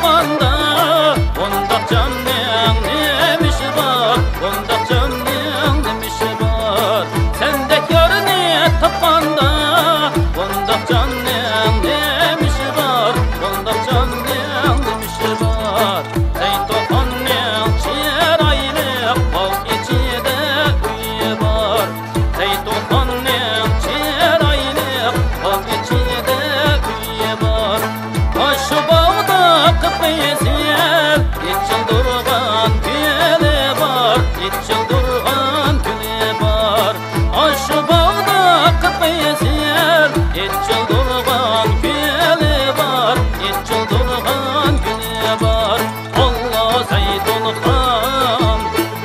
tapanda onda canning nemişi var, onda canning nemişi var. Sende yarını tapanda onda canning nemişi var, onda canning nemişi var. Zeytohanning çiraylı bal içinde üye var. Zeytohanning çiraylı bal içinde üye var. Aşı bağda kıpıyızır, hiç yıldırgan gülü var, hiç yıldırgan gülü var. Aşı bağda kıpıyızır, hiç yıldırgan gülü var, hiç yıldırgan gülü var. Allah zeytun khan,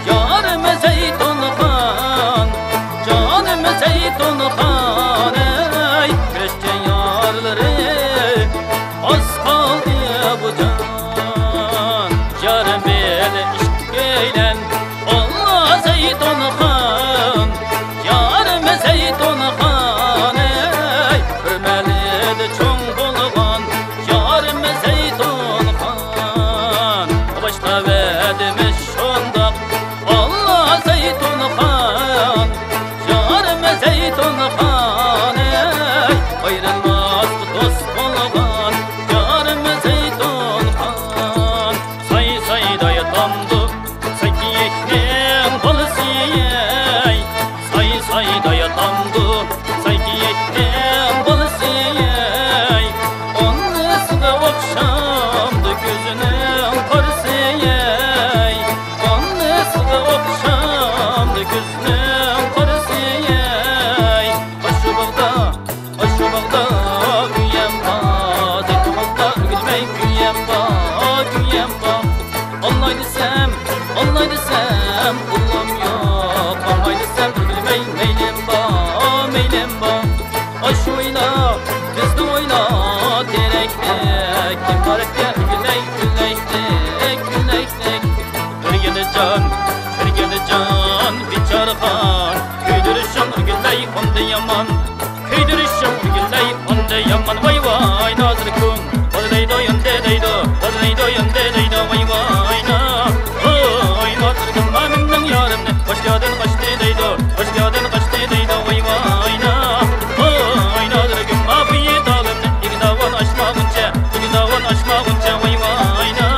yarım zeytun khan, canım zeytun khan, ey Christian yarları az kaldı bu can. Yarım beni işk eylen Allah zeytun khan, yarım zeytun khan, ey hürmeli de çoğun bulgan yarım zeytun khan. Başta verdimiş şondak Allah zeytun khan, yarım zeytun khan, ey ayrılmaz bu dost bulgan yarım zeytun khan. Say say dayatamdı say ki ekmeğin balısı yey, say say dayatamdı say ki ekmeğin balısı yey. Onun sıra okşamdı gözünün karısı yey, onun sıra okşamdı gözünün karısı yey. Aşı bağda güyem ba, zeytununda gülmey güyem ba, güyem ba. Allah desem kulum yok, Allah desem gülmey meylim ba. Aşı oyna, biz de oyna, direktek, kefaretle gülektek. Kırgını can, biçar khan, köydürüşüm güley onda yaman, köydürüşüm güley onda yaman. Vay vay nazır kun, odaydo yöndeydo, vay vay na. Oy nazır kun mamimden yarımne, hoş geldin kaçtı deydo, vay vay na. Oy nazır kun mabiye dalımne, iki davan aşmağınca, vay vay na.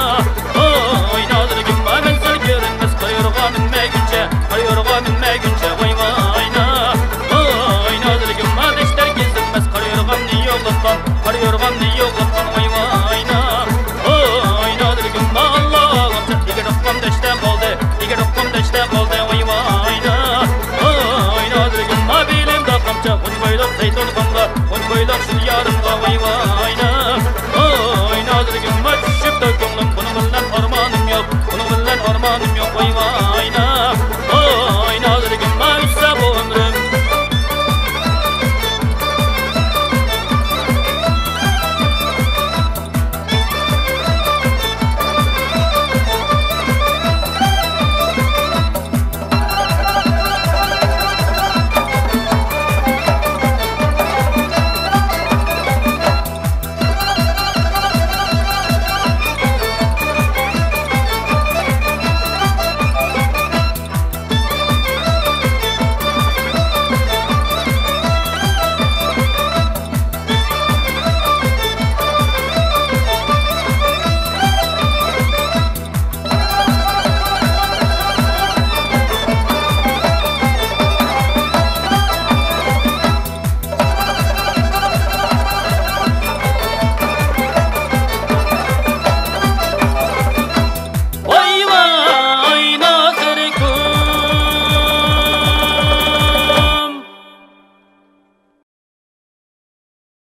Oy nazır kun mamenzar görünmez, karıyorga minme günce, vay vay na. Oy nazır kun madeşler gezilmez, karıyorgan yollatman, vay vay na. Oy nazır kun ma Allah'ımca, iki dokkum deşte kaldı, vay vay na. Oy nazır kun ma bilim dağımca, on boylak zeytun kanla, on boylak şıl yarımga, vay vay na.